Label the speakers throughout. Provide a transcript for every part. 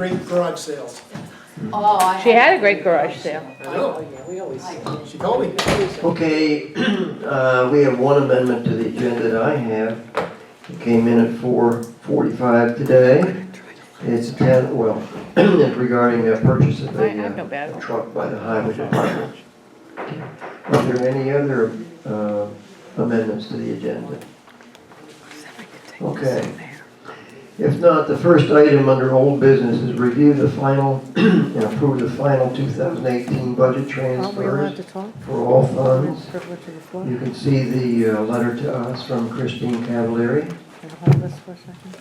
Speaker 1: Great garage sales.
Speaker 2: Oh,
Speaker 3: She had a great garage sale.
Speaker 1: I know. She told me.
Speaker 4: Okay, we have one amendment to the agenda that I have. It came in at 4:45 today. It's it's regarding a purchase of
Speaker 3: I have no
Speaker 4: a
Speaker 3: bad.
Speaker 4: truck by the highway department. Are there any other amendments to the agenda? Okay. If not, the first item under old business is review the final and approve the final 2018 budget
Speaker 5: Aren't we allowed
Speaker 4: transfers
Speaker 5: to talk?
Speaker 4: for all funds.
Speaker 5: Privilege of the floor.
Speaker 4: You can see the letter to us from Christine Cavalieri.
Speaker 5: Can I hold this for a second?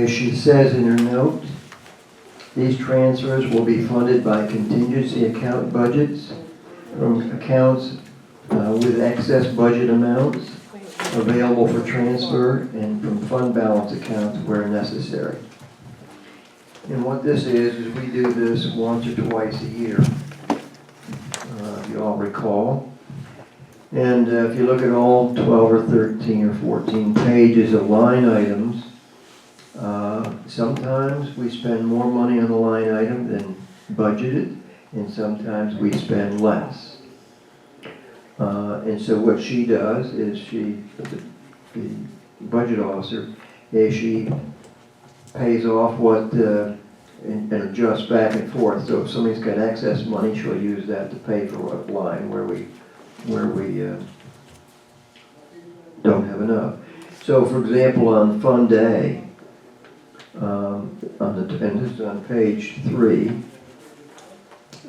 Speaker 4: As she says in her note, these transfers will be funded by contingency account budgets from accounts with excess budget amounts available for transfer and from fund balance accounts where necessary. And what this is we do this once or twice a year, if you all recall. And if you look at all 12 or 13 or 14 pages of line items, sometimes we spend more money on the line item than budgeted, and sometimes we spend less. And so what she does is the budget officer, is she pays off what, and adjusts back and forth. So if somebody's got excess money, she'll use that to pay for what line where we don't have enough. So for example, on Fund A, and this is on page 3,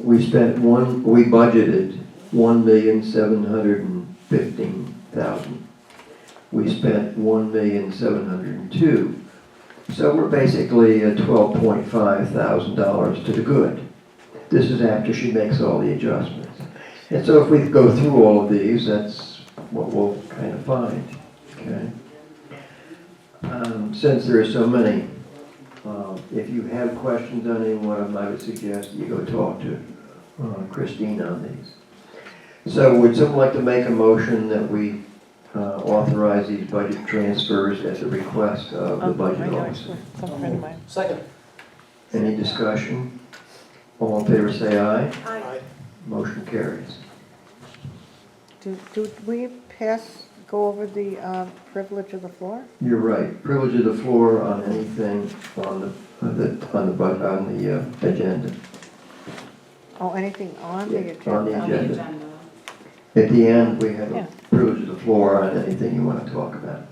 Speaker 4: we budgeted $1,715,000. We spent $1,702,000. So we're basically at $12,500 to the good. This is after she makes all the adjustments. And so if we go through all of these, that's what we'll kind of find. Okay. Since there are so many, if you have questions on any one of them, I would suggest you go talk to Christine on these. So would someone like to make a motion that we authorize these budget transfers at the request of the budget officer?
Speaker 5: Some friend of mine.
Speaker 1: Second.
Speaker 4: Any discussion? All in favor say aye.
Speaker 1: Aye.
Speaker 4: Motion carries.
Speaker 5: Do we go over the privilege of the floor?
Speaker 4: You're right. Privilege of the floor on anything on the agenda.
Speaker 5: Oh, anything on the agenda?
Speaker 4: On the agenda. At the end, we have
Speaker 5: Yeah.
Speaker 4: a privilege of the floor on anything you want to talk about.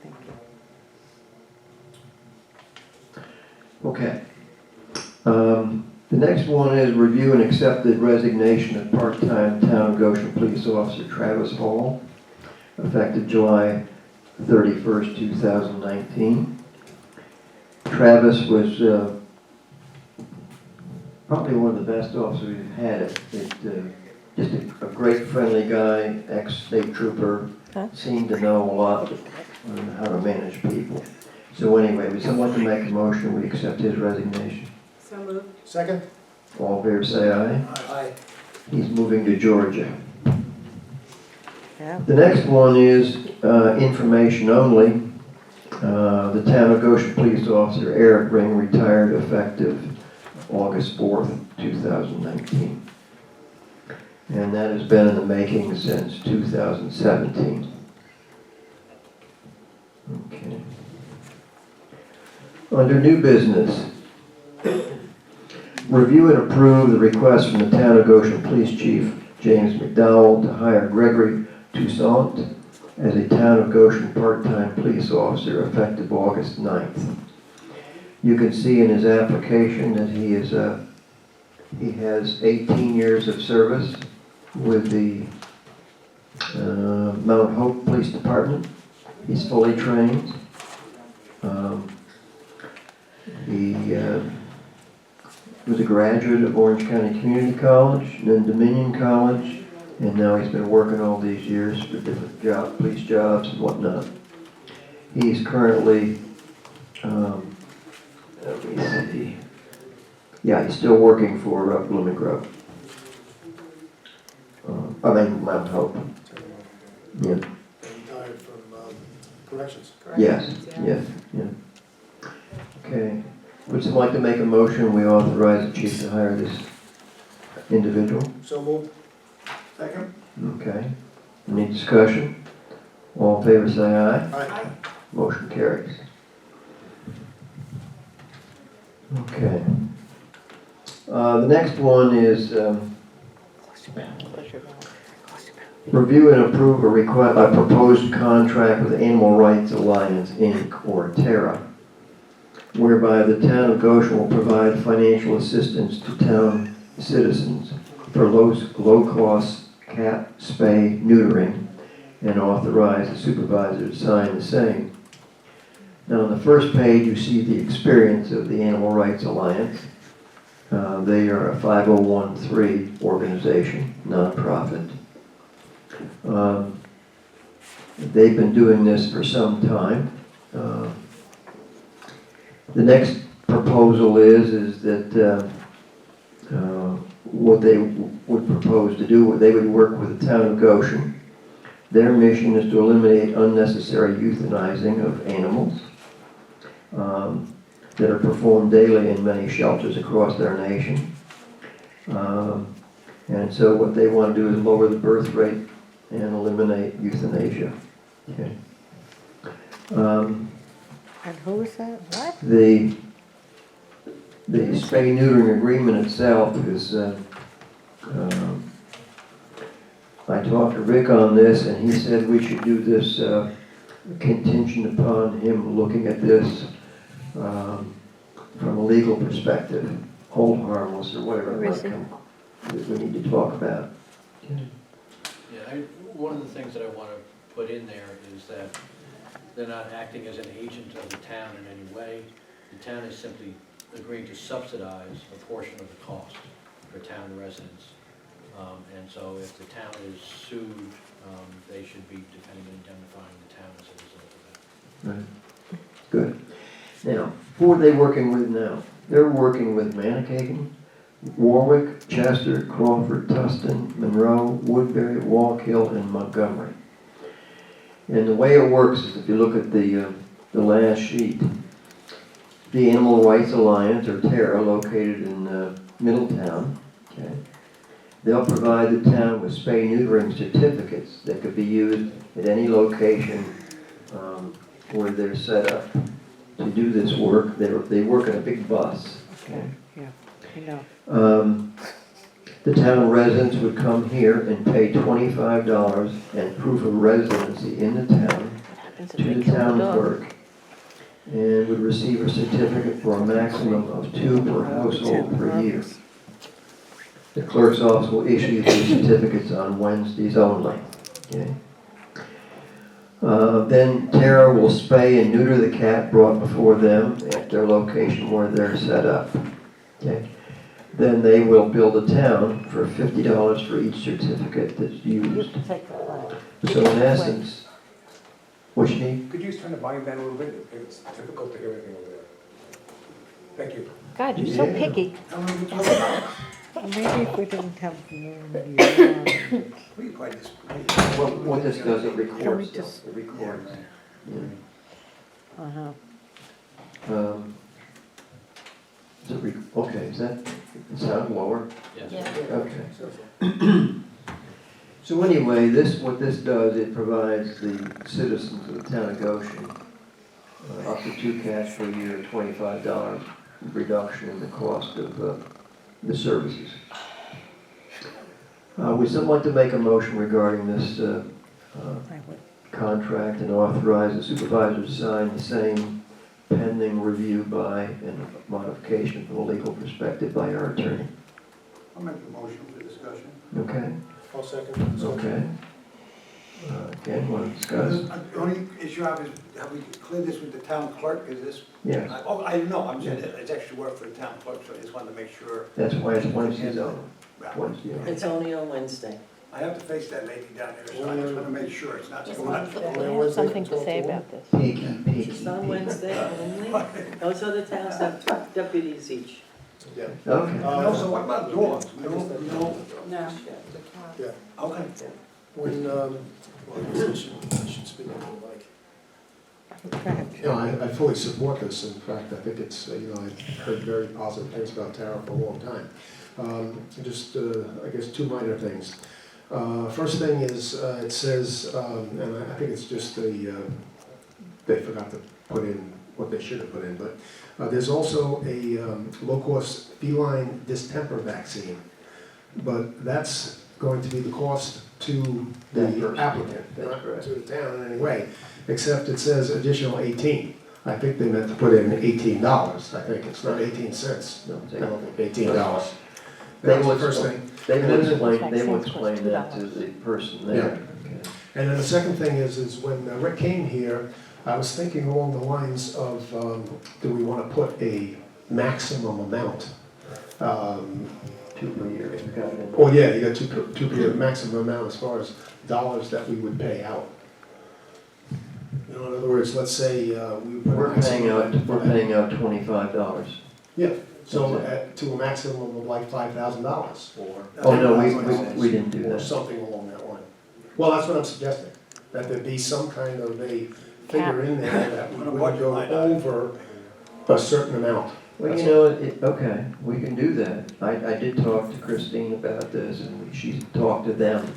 Speaker 5: Thank you.
Speaker 4: Okay. The next one is review and accept the resignation of part-time Town of Goshen Police Officer Travis Hall, effective July 31st, 2019. Travis was probably one of the best officers we've had. Just a great friendly guy, ex-state trooper, seemed to know a lot on how to manage people. So anyway, would someone like to make a motion, we accept his resignation?
Speaker 2: So moved.
Speaker 1: Second.
Speaker 4: All in favor say aye.
Speaker 1: Aye.
Speaker 4: He's moving to Georgia.
Speaker 5: Yeah.
Speaker 4: The next one is information only. The Town of Goshen Police Officer Eric Ring retired effective August 4th, 2019. And that has been in the making since 2017. Okay. Under new business, review and approve the request from the Town of Goshen Police Chief James McDowell to hire Gregory Toussaint as a Town of Goshen part-time police officer effective August 9th. You can see in his application that he has 18 years of service with the Mount Hope Police Department. He's fully trained. He was a graduate of Orange County Community College, then Dominion College, and now he's been working all these years for different police jobs and whatnot. He's currently, let me see, yeah, he's still working for Bloomfield. Mount Hope. Yeah.
Speaker 1: Retired from corrections.
Speaker 4: Yes, yes, yeah. Okay. Would someone like to make a motion, we authorize the chief to hire this individual?
Speaker 1: So moved. Second.
Speaker 4: Okay. Any discussion? All in favor say aye.
Speaker 1: Aye.
Speaker 4: Motion carries. Okay. The next one is review and approve a proposed contract with Animal Rights Alliance, Inc., or TERRA, whereby the town of Goshen will provide financial assistance to town citizens for low-cost cat spay neutering, and authorize the supervisor to sign the same. Now, on the first page, you see the experience of the Animal Rights Alliance. They are a 501(c) organization, nonprofit. They've been doing this for some time. The next proposal is that what they would propose to do, they would work with the town of Goshen. Their mission is to eliminate unnecessary euthanizing of animals that are performed daily in many shelters across their nation. And so what they want to do is lower the birth rate and eliminate euthanasia. Okay.
Speaker 5: And who is that? What?
Speaker 4: The spay neutering agreement itself is, I talked to Rick on this, and he said we should do this contingent upon him looking at this from a legal perspective, hold harmless or whatever it might come, that we need to talk about.
Speaker 2: Yeah, one of the things that I want to put in there is that they're not acting as an agent of the town in any way. The town is simply agreeing to subsidize a portion of the cost for town residents. And so if the town is sued, they should be defending and indemnifying the town as a result of that.
Speaker 4: Right. Good. Now, who are they working with now? They're working with Manakagan, Warwick, Chester, Crawford, Tustin, Monroe, Woodbury, Wallkill, and Montgomery. And the way it works is, if you look at the last sheet, the Animal Rights Alliance, or TERRA, located in Middletown, okay, they'll provide the town with spay-neutering certificates that could be used at any location where they're set up to do this work. They work in a big bus. Okay.
Speaker 5: Yeah, I know.
Speaker 4: The town residents would come here and pay $25 and proof of residency in the town to the town clerk, and would receive a certificate for a maximum of 2 per household per year. The clerk's office will issue these certificates on Wednesdays only. Okay. Then TERRA will spay and neuter the cat brought before them at their location where they're set up. Okay. Then they will bill the town for $50 for each certificate that's used. So in essence, what you need?
Speaker 3: Could you just turn the volume down a little bit? It's difficult to hear anything over there. Thank you.
Speaker 5: God, you're so
Speaker 4: Yeah.
Speaker 5: picky.
Speaker 1: How many we talking about?
Speaker 5: Maybe if we didn't have more.
Speaker 1: We play this.
Speaker 4: What this does, it
Speaker 5: Can we
Speaker 4: records.
Speaker 5: just-
Speaker 4: It records. Yeah.
Speaker 5: Uh-huh.
Speaker 4: Okay, is that, it sound lower?
Speaker 2: Yes.
Speaker 4: Okay. So anyway, what this does, it provides the citizens of the town of Goshen up to 2 cats per year, $25 reduction in the cost of the services. Would someone like to make a motion regarding this
Speaker 5: I would.
Speaker 4: contract and authorize the supervisor to sign the same pending review by and modification from a legal perspective by our attorney?
Speaker 1: I'll make the motion for discussion.
Speaker 4: Okay,
Speaker 1: I'll second.
Speaker 4: okay. Again, want to discuss?
Speaker 6: The only issue I have is, have we cleared this with the town clerk, is this?
Speaker 4: Yes,
Speaker 6: Oh, I didn't know, I'm saying it's extra work for the town clerk, so I just wanted to make sure.
Speaker 4: that's why it's Wednesdays only. Wednesday only.
Speaker 7: It's only on Wednesday.
Speaker 6: I have to face that lady down there, so I just want to make sure it's not
Speaker 8: Just
Speaker 6: going on.
Speaker 8: I have something to say about this.
Speaker 4: Peaky, peaky,
Speaker 7: It's on
Speaker 4: peaky.
Speaker 7: Wednesday only. Those other towns have deputies each.
Speaker 1: Yeah.
Speaker 4: Okay.
Speaker 6: No, so what about dogs? No, no,
Speaker 7: No.
Speaker 1: Yeah.
Speaker 6: okay.
Speaker 1: When, well, I should speak into the mic.
Speaker 5: Go ahead.
Speaker 3: You know, I fully support this. In fact, I think it's, I've heard very positive things about Tara for a long time. Just, I guess, two minor things. First thing is, it says, and I think it's just they forgot to put in what they should have put in, but there's also a low-cost feline distemper vaccine, but that's going to be the cost to the applicant, not to the town in any way, except it says additional 18. I think they meant to put in $18. I think it's not 18 cents.
Speaker 4: No,
Speaker 3: I don't think $18.
Speaker 4: They
Speaker 3: That was
Speaker 4: will
Speaker 3: the first thing.
Speaker 4: They
Speaker 3: And
Speaker 4: will
Speaker 3: then-
Speaker 4: explain that to the person there. Okay.
Speaker 3: And then the second thing is when Rick came here, I was thinking along the lines of, do we want to put a maximum amount?
Speaker 4: 2 per year, if you got it in.
Speaker 3: Oh, yeah, you got two per year, maximum amount as far as dollars that we would pay out. You know, in other words, let's say we would put a
Speaker 4: We're
Speaker 3: maximum.
Speaker 4: paying out $25.
Speaker 3: Yeah, so
Speaker 4: That's
Speaker 3: to a maximum of like $5,000 or.
Speaker 4: Oh, no, we didn't do
Speaker 3: Or
Speaker 4: that.
Speaker 3: something along that line. Well, that's what I'm suggesting, that there be some kind of a figure in there that we wouldn't go over a certain amount.
Speaker 4: Well, you know, okay, we can do that. I did talk to Christine about this, and she talked to them.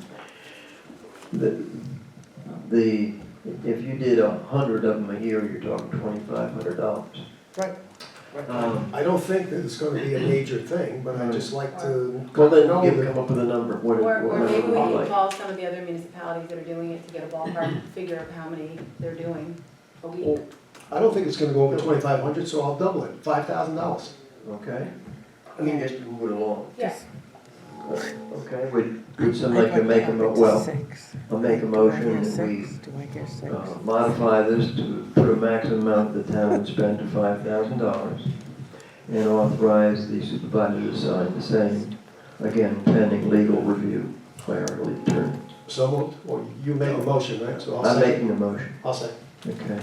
Speaker 4: If you did 100 of them a year, you're talking $2,500.
Speaker 3: Right. I don't think that it's gonna be a major thing, but I'd just like to.
Speaker 4: Well, then
Speaker 3: know
Speaker 4: come
Speaker 3: that-
Speaker 4: up with a number. What
Speaker 9: Or maybe we
Speaker 4: would
Speaker 9: can
Speaker 4: like?
Speaker 9: call some of the other municipalities that are doing it to get a ballpark figure of how many they're doing a week.
Speaker 3: Well, I don't think it's gonna go over 2,500, so I'll double it, $5,000.
Speaker 4: Okay, we can just move it along.
Speaker 9: Yeah.
Speaker 4: Okay, would somebody can make a, I'll make a motion that we
Speaker 5: Do I hear 6?
Speaker 4: modify this to put a maximum amount the town would spend to $5,000 and authorize the supervisor to sign the same, again, pending legal review by our lead attorney.
Speaker 3: So moved, or you made a motion, right? So I'll
Speaker 4: I'm
Speaker 3: second.
Speaker 4: making a motion.
Speaker 3: I'll say.
Speaker 4: Okay.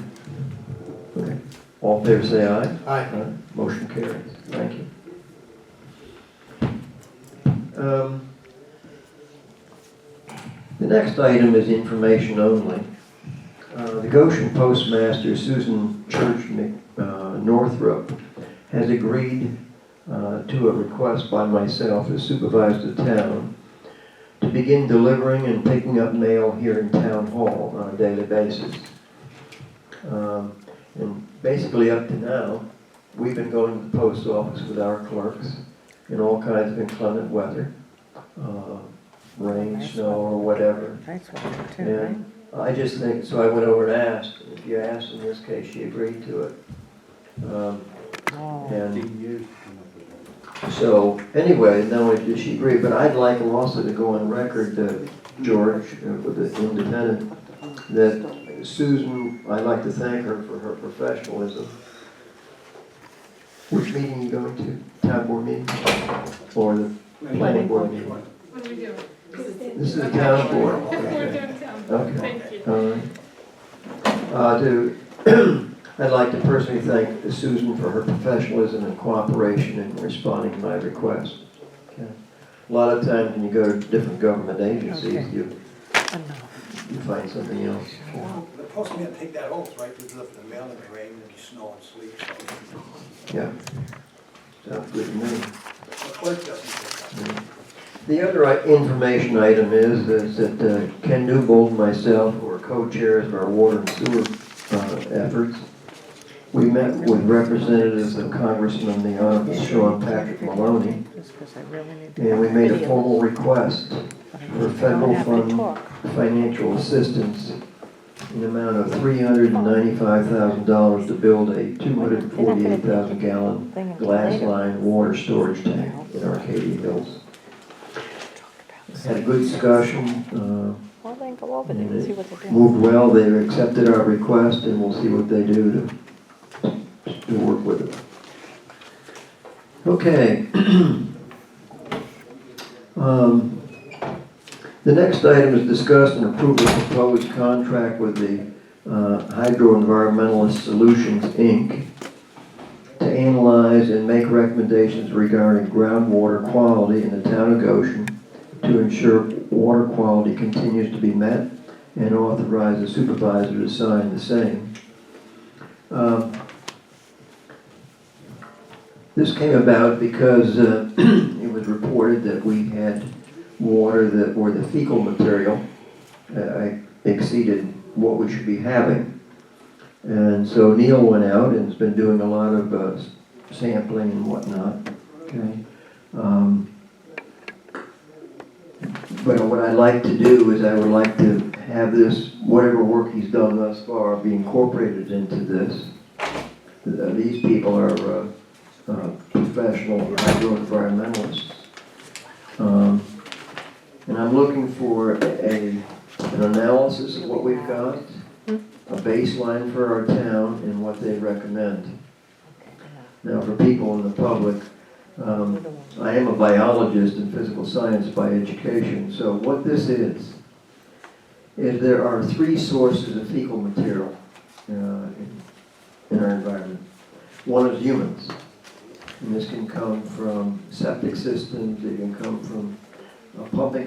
Speaker 4: Okay. All in favor say aye.
Speaker 3: Aye.
Speaker 4: Motion carries. Thank you. The next item is information only. The Goshen Postmaster, Susan Church Northrop, has agreed to a request by myself as supervisor of the town to begin delivering and picking up mail here in Town Hall on a daily basis. And basically up to now, we've been going to the post office with our clerks in all kinds of inclement weather, rain, snow, or whatever.
Speaker 5: That's what I too, right?
Speaker 4: And I just think, so I went over and asked. If you asked, in this case, she agreed to it.
Speaker 5: Oh.
Speaker 4: And so, anyway, not only did she agree, but I'd like also to go on record, George, with the Independent, that Susan, I'd like to thank her for her professionalism. Which meeting are you going to? Town board meeting? Or the planning board meeting?
Speaker 10: What do we do?
Speaker 4: This is the town board.
Speaker 10: We're doing town.
Speaker 4: Okay.
Speaker 10: Thank you.
Speaker 4: All right. I'd like to personally thank Susan for her professionalism and cooperation in responding to my request. Okay. A lot of times when you go to different government agencies,
Speaker 5: Okay.
Speaker 4: you find something else.
Speaker 6: Well, the postman take that oath, right, to deliver the mail in the rain and snow and sleet, so
Speaker 4: Yeah. Sounds good to me.
Speaker 6: the clerk doesn't take that.
Speaker 4: The other information item is that Ken Newbold and myself, who are co-chairs of our water and sewer efforts, we met with representatives of Congressman the Honorable Sean Patrick Maloney,
Speaker 5: Just 'cause I really need to
Speaker 4: and we
Speaker 5: have
Speaker 4: made a
Speaker 5: video,
Speaker 4: formal request
Speaker 5: but I
Speaker 4: for
Speaker 5: don't
Speaker 4: federal
Speaker 5: have to
Speaker 4: fund
Speaker 5: talk.
Speaker 4: financial assistance in the amount of $395,000 to build a 248,000 gallon glass line water storage tank in Arcadia Hills. Had a good discussion,
Speaker 8: Well, then go over there and see what they're doing.
Speaker 4: moved well, they accepted our request, and we'll see what they do to work with it. Okay. The next item is discuss and approve a proposed contract with the Hydro Environmentalist Solutions, Inc. to analyze and make recommendations regarding groundwater quality in the town of Goshen to ensure water quality continues to be met and authorize the supervisor to sign the same. This came about because it was reported that we had water that, or the fecal material exceeded what we should be having. And so Neil went out and has been doing a lot of sampling and whatnot. Okay. But what I'd like to do is I would like to have this, whatever work he's done thus far, be incorporated into this. These people are professional hydro-environmentalists. And I'm looking for an analysis of what we've got, a baseline for our town, and what they recommend. Now, for people in the public, I am a biologist in physical science by education, so what this is there are 3 sources of fecal material in our environment. One is humans, and this can come from septic systems, it can come from pumping